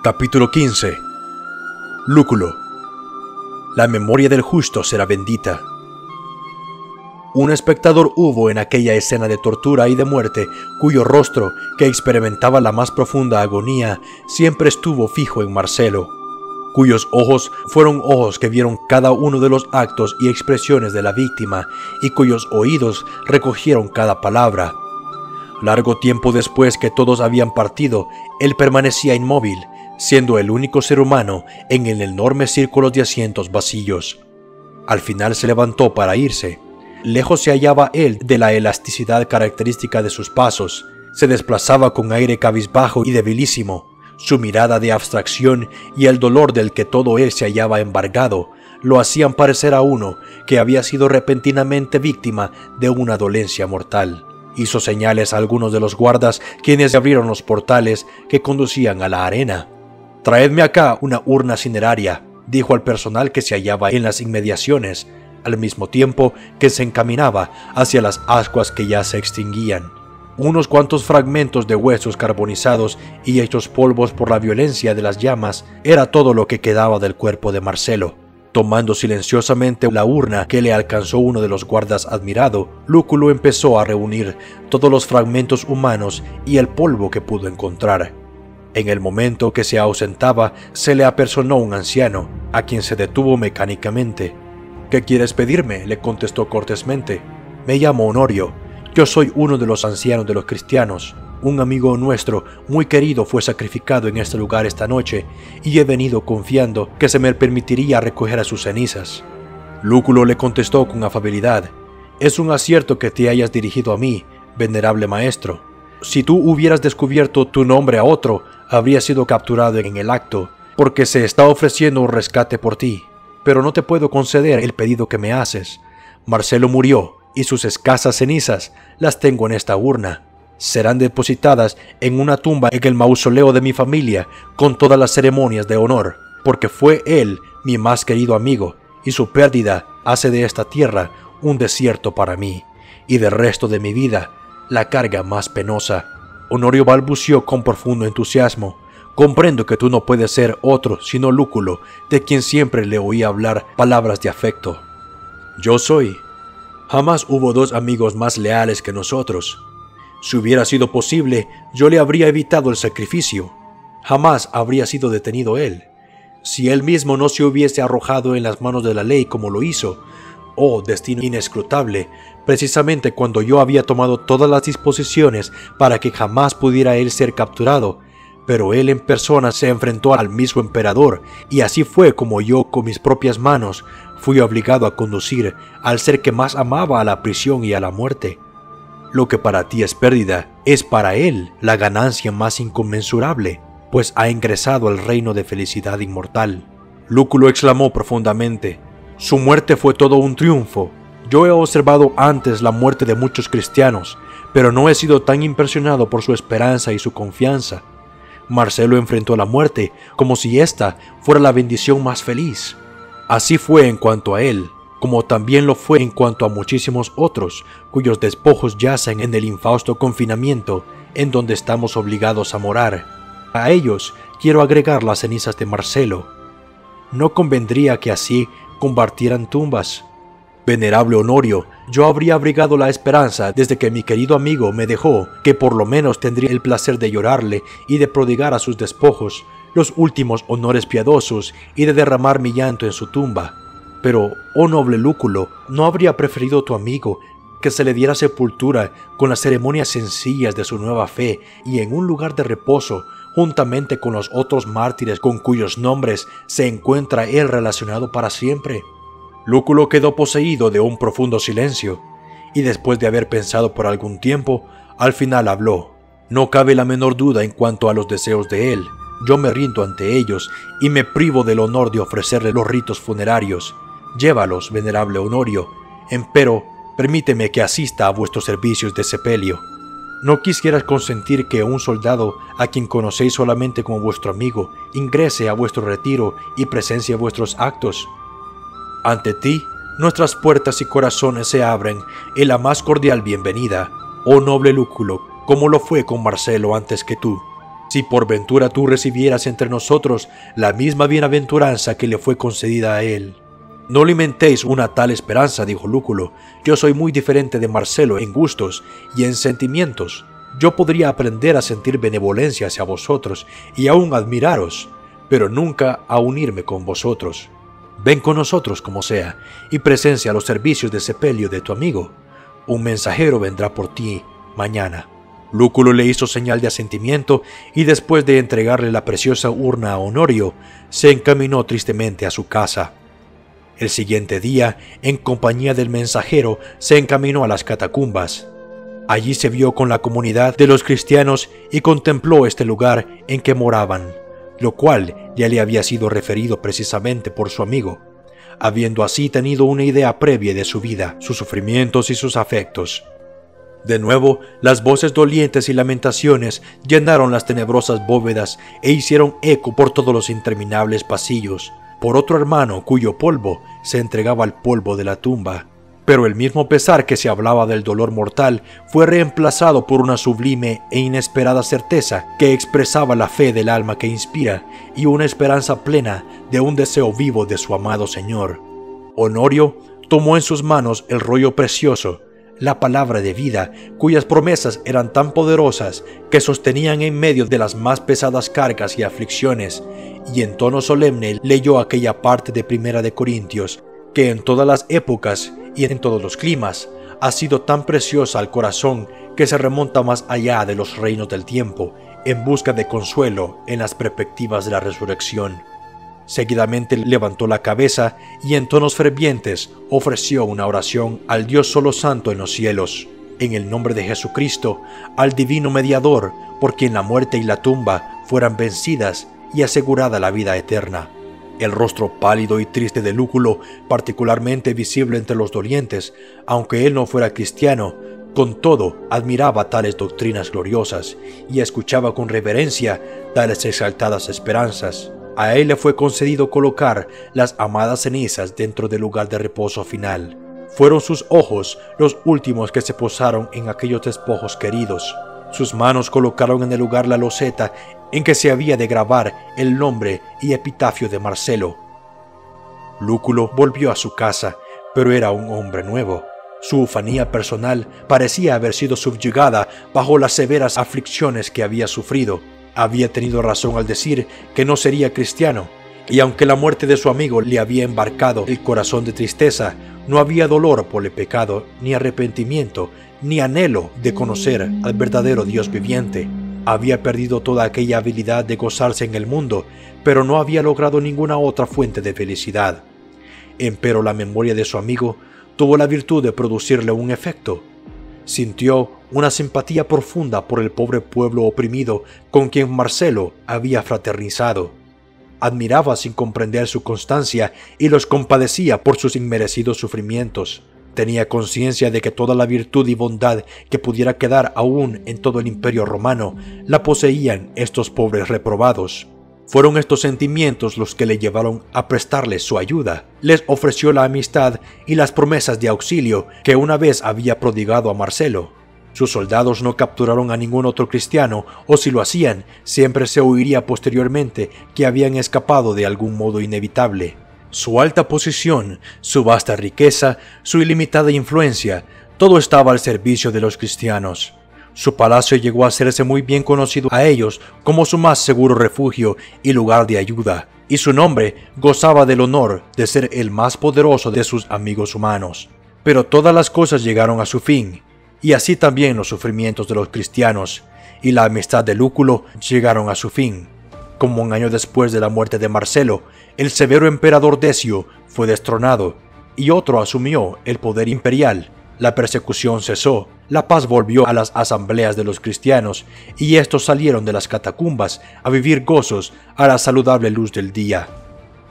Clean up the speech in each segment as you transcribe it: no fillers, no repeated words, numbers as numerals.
Capítulo 15. Lúculo. La memoria del justo será bendita. Un espectador hubo en aquella escena de tortura y de muerte, cuyo rostro, que experimentaba la más profunda agonía, siempre estuvo fijo en Marcelo, cuyos ojos fueron ojos que vieron cada uno de los actos y expresiones de la víctima, y cuyos oídos recogieron cada palabra. Largo tiempo después que todos habían partido, él permanecía inmóvil, siendo el único ser humano en el enorme círculo de asientos vacíos. Al final se levantó para irse. Lejos se hallaba él de la elasticidad característica de sus pasos. Se desplazaba con aire cabizbajo y debilísimo. Su mirada de abstracción y el dolor del que todo él se hallaba embargado lo hacían parecer a uno que había sido repentinamente víctima de una dolencia mortal. Hizo señales a algunos de los guardas, quienes abrieron los portales que conducían a la arena. «Traedme acá una urna cineraria», dijo al personal que se hallaba en las inmediaciones, al mismo tiempo que se encaminaba hacia las ascuas que ya se extinguían. Unos cuantos fragmentos de huesos carbonizados y hechos polvos por la violencia de las llamas era todo lo que quedaba del cuerpo de Marcelo. Tomando silenciosamente la urna que le alcanzó uno de los guardas admirado, Lúculo empezó a reunir todos los fragmentos humanos y el polvo que pudo encontrar. En el momento que se ausentaba, se le apersonó un anciano, a quien se detuvo mecánicamente. «¿Qué quieres pedirme?», le contestó cortésmente. «Me llamo Honorio. Yo soy uno de los ancianos de los cristianos. Un amigo nuestro muy querido fue sacrificado en este lugar esta noche, y he venido confiando que se me permitiría recoger a sus cenizas». Lúculo le contestó con afabilidad. «Es un acierto que te hayas dirigido a mí, venerable maestro. Si tú hubieras descubierto tu nombre a otro, habría sido capturado en el acto, porque se está ofreciendo un rescate por ti. Pero no te puedo conceder el pedido que me haces. Marcelo murió, y sus escasas cenizas las tengo en esta urna. Serán depositadas en una tumba en el mausoleo de mi familia, con todas las ceremonias de honor, porque fue él mi más querido amigo, y su pérdida hace de esta tierra un desierto para mí, y del resto de mi vida la carga más penosa». Honorio balbuceó con profundo entusiasmo. «Comprendo que tú no puedes ser otro sino Lúculo, de quien siempre le oí hablar palabras de afecto». «Yo soy. Jamás hubo dos amigos más leales que nosotros. Si hubiera sido posible, yo le habría evitado el sacrificio. Jamás habría sido detenido él. Si él mismo no se hubiese arrojado en las manos de la ley como lo hizo, oh destino inescrutable, precisamente cuando yo había tomado todas las disposiciones para que jamás pudiera él ser capturado, pero él en persona se enfrentó al mismo emperador, y así fue como yo con mis propias manos fui obligado a conducir al ser que más amaba a la prisión y a la muerte. Lo que para ti es pérdida, es para él la ganancia más inconmensurable, pues ha ingresado al reino de felicidad inmortal». Lúculo exclamó profundamente. «Su muerte fue todo un triunfo. Yo he observado antes la muerte de muchos cristianos, pero no he sido tan impresionado por su esperanza y su confianza. Marcelo enfrentó la muerte como si ésta fuera la bendición más feliz. Así fue en cuanto a él, como también lo fue en cuanto a muchísimos otros, cuyos despojos yacen en el infausto confinamiento en donde estamos obligados a morar. A ellos quiero agregar las cenizas de Marcelo. ¿No convendría que así compartieran tumbas? Venerable Honorio, yo habría abrigado la esperanza desde que mi querido amigo me dejó, que por lo menos tendría el placer de llorarle y de prodigar a sus despojos los últimos honores piadosos y de derramar mi llanto en su tumba. Pero, oh noble Lúculo, ¿no habría preferido tu amigo que se le diera sepultura con las ceremonias sencillas de su nueva fe y en un lugar de reposo, juntamente con los otros mártires con cuyos nombres se encuentra él relacionado para siempre?» Lúculo quedó poseído de un profundo silencio, y después de haber pensado por algún tiempo, al final habló. «No cabe la menor duda en cuanto a los deseos de él. Yo me rindo ante ellos y me privo del honor de ofrecerle los ritos funerarios. Llévalos, venerable Honorio, empero permíteme que asista a vuestros servicios de sepelio. ¿No quisieras consentir que un soldado, a quien conocéis solamente como vuestro amigo, ingrese a vuestro retiro y presencie vuestros actos? Ante ti, nuestras puertas y corazones se abren en la más cordial bienvenida, oh noble Lúculo, como lo fue con Marcelo antes que tú. Si por ventura tú recibieras entre nosotros la misma bienaventuranza que le fue concedida a él. No alimentéis una tal esperanza, dijo Lúculo. Yo soy muy diferente de Marcelo en gustos y en sentimientos. Yo podría aprender a sentir benevolencia hacia vosotros y aún admiraros, pero nunca a unirme con vosotros. Ven con nosotros como sea, y presencia a los servicios de sepelio de tu amigo. Un mensajero vendrá por ti mañana. Lúculo le hizo señal de asentimiento y después de entregarle la preciosa urna a Honorio, se encaminó tristemente a su casa. El siguiente día, en compañía del mensajero, se encaminó a las catacumbas. Allí se vio con la comunidad de los cristianos y contempló este lugar en que moraban, lo cual ya le había sido referido precisamente por su amigo, habiendo así tenido una idea previa de su vida, sus sufrimientos y sus afectos. De nuevo, las voces dolientes y lamentaciones llenaron las tenebrosas bóvedas e hicieron eco por todos los interminables pasillos, por otro hermano cuyo polvo se entregaba al polvo de la tumba. Pero el mismo pesar que se hablaba del dolor mortal fue reemplazado por una sublime e inesperada certeza que expresaba la fe del alma que inspira y una esperanza plena de un deseo vivo de su amado Señor. Honorio tomó en sus manos el rollo precioso, la palabra de vida, cuyas promesas eran tan poderosas que sostenían en medio de las más pesadas cargas y aflicciones, y en tono solemne leyó aquella parte de Primera de Corintios, que en todas las épocas y en todos los climas ha sido tan preciosa al corazón que se remonta más allá de los reinos del tiempo en busca de consuelo en las perspectivas de la resurrección. Seguidamente levantó la cabeza y en tonos fervientes ofreció una oración al Dios solo santo en los cielos, en el nombre de Jesucristo, al divino mediador, por quien la muerte y la tumba fueran vencidas y asegurada la vida eterna. El rostro pálido y triste de Lúculo, particularmente visible entre los dolientes, aunque él no fuera cristiano, con todo admiraba tales doctrinas gloriosas y escuchaba con reverencia tales exaltadas esperanzas. A él le fue concedido colocar las amadas cenizas dentro del lugar de reposo final. Fueron sus ojos los últimos que se posaron en aquellos despojos queridos. Sus manos colocaron en el lugar la loseta en que se había de grabar el nombre y epitafio de Marcelo. Lúculo volvió a su casa, pero era un hombre nuevo. Su ufanía personal parecía haber sido subyugada bajo las severas aflicciones que había sufrido. Había tenido razón al decir que no sería cristiano, y aunque la muerte de su amigo le había embarcado el corazón de tristeza, no había dolor por el pecado, ni arrepentimiento, ni anhelo de conocer al verdadero Dios viviente. Había perdido toda aquella habilidad de gozarse en el mundo, pero no había logrado ninguna otra fuente de felicidad. Empero la memoria de su amigo tuvo la virtud de producirle un efecto. Sintió una simpatía profunda por el pobre pueblo oprimido con quien Marcelo había fraternizado. Admiraba sin comprender su constancia y los compadecía por sus inmerecidos sufrimientos. Tenía conciencia de que toda la virtud y bondad que pudiera quedar aún en todo el imperio romano la poseían estos pobres reprobados. Fueron estos sentimientos los que le llevaron a prestarles su ayuda. Les ofreció la amistad y las promesas de auxilio que una vez había prodigado a Marcelo. Sus soldados no capturaron a ningún otro cristiano, o si lo hacían, siempre se oiría posteriormente que habían escapado de algún modo inevitable. Su alta posición, su vasta riqueza, su ilimitada influencia, todo estaba al servicio de los cristianos. Su palacio llegó a hacerse muy bien conocido a ellos como su más seguro refugio y lugar de ayuda, y su nombre gozaba del honor de ser el más poderoso de sus amigos humanos. Pero todas las cosas llegaron a su fin, y así también los sufrimientos de los cristianos y la amistad de Lúculo llegaron a su fin. Como un año después de la muerte de Marcelo, el severo emperador Decio fue destronado, y otro asumió el poder imperial. La persecución cesó, la paz volvió a las asambleas de los cristianos, y estos salieron de las catacumbas a vivir gozos a la saludable luz del día.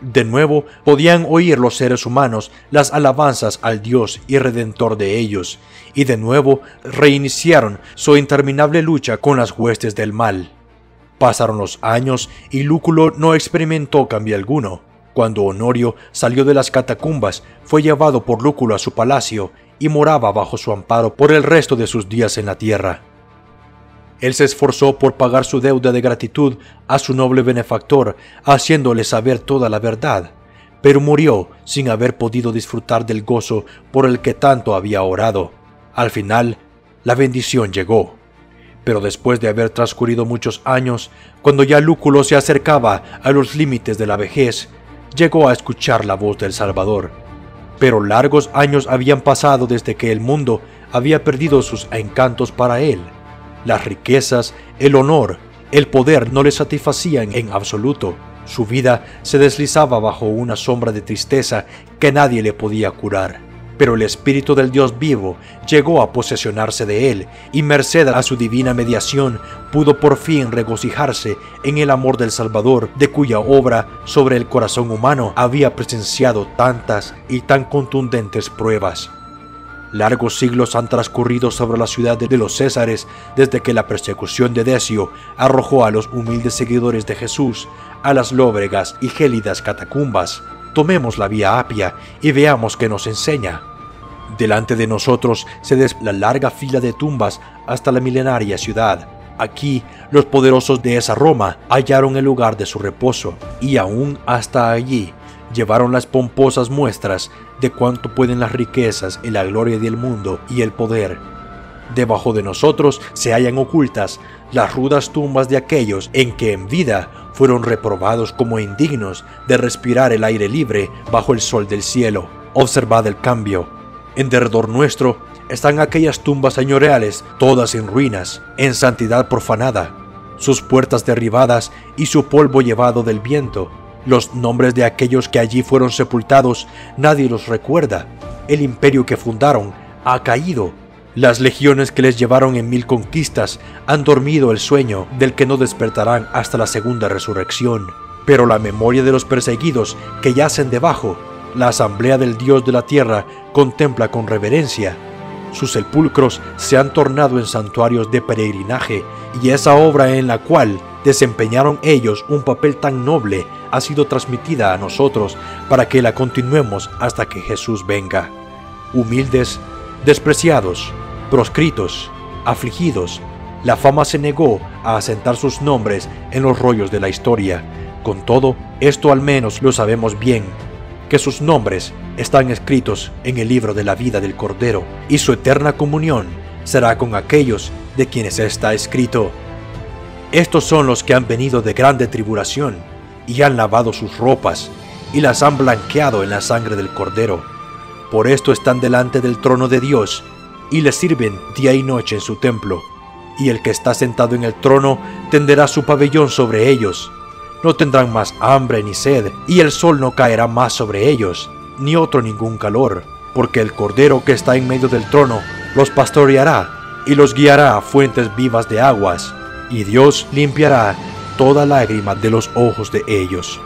De nuevo podían oír los seres humanos las alabanzas al Dios y Redentor de ellos, y de nuevo reiniciaron su interminable lucha con las huestes del mal. Pasaron los años y Lúculo no experimentó cambio alguno. Cuando Honorio salió de las catacumbas, fue llevado por Lúculo a su palacio y moraba bajo su amparo por el resto de sus días en la tierra. Él se esforzó por pagar su deuda de gratitud a su noble benefactor, haciéndole saber toda la verdad, pero murió sin haber podido disfrutar del gozo por el que tanto había orado. Al final, la bendición llegó. Pero después de haber transcurrido muchos años, cuando ya Lúculo se acercaba a los límites de la vejez, llegó a escuchar la voz del Salvador. Pero largos años habían pasado desde que el mundo había perdido sus encantos para él. Las riquezas, el honor, el poder no le satisfacían en absoluto. Su vida se deslizaba bajo una sombra de tristeza que nadie le podía curar. Pero el Espíritu del Dios vivo llegó a posesionarse de él, y merced a su divina mediación pudo por fin regocijarse en el amor del Salvador, de cuya obra sobre el corazón humano había presenciado tantas y tan contundentes pruebas. Largos siglos han transcurrido sobre la ciudad de los Césares desde que la persecución de Decio arrojó a los humildes seguidores de Jesús a las lóbregas y gélidas catacumbas. Tomemos la vía Apia y veamos qué nos enseña. Delante de nosotros se la larga fila de tumbas hasta la milenaria ciudad. Aquí los poderosos de esa Roma hallaron el lugar de su reposo, y aún hasta allí llevaron las pomposas muestras de cuánto pueden las riquezas y la gloria del mundo y el poder. Debajo de nosotros se hallan ocultas las rudas tumbas de aquellos en que en vida fueron reprobados como indignos de respirar el aire libre bajo el sol del cielo. Observad el cambio. En derredor nuestro están aquellas tumbas señoriales, todas en ruinas, en santidad profanada, sus puertas derribadas y su polvo llevado del viento. Los nombres de aquellos que allí fueron sepultados nadie los recuerda. El imperio que fundaron ha caído. Las legiones que les llevaron en 1000 conquistas han dormido el sueño del que no despertarán hasta la segunda resurrección. Pero la memoria de los perseguidos que yacen debajo, la asamblea del Dios de la tierra contempla con reverencia. Sus sepulcros se han tornado en santuarios de peregrinaje, y esa obra en la cual desempeñaron ellos un papel tan noble ha sido transmitida a nosotros para que la continuemos hasta que Jesús venga. Humildes, despreciados, proscritos, afligidos, la fama se negó a asentar sus nombres en los rollos de la historia. Con todo, esto al menos lo sabemos bien, que sus nombres están escritos en el libro de la vida del Cordero, y su eterna comunión será con aquellos de quienes está escrito: estos son los que han venido de grande tribulación, y han lavado sus ropas, y las han blanqueado en la sangre del Cordero. Por esto están delante del trono de Dios, y le sirven día y noche en su templo. Y el que está sentado en el trono tenderá su pabellón sobre ellos. No tendrán más hambre ni sed, y el sol no caerá más sobre ellos, ni otro ningún calor, porque el Cordero que está en medio del trono los pastoreará, y los guiará a fuentes vivas de aguas, y Dios limpiará toda lágrima de los ojos de ellos.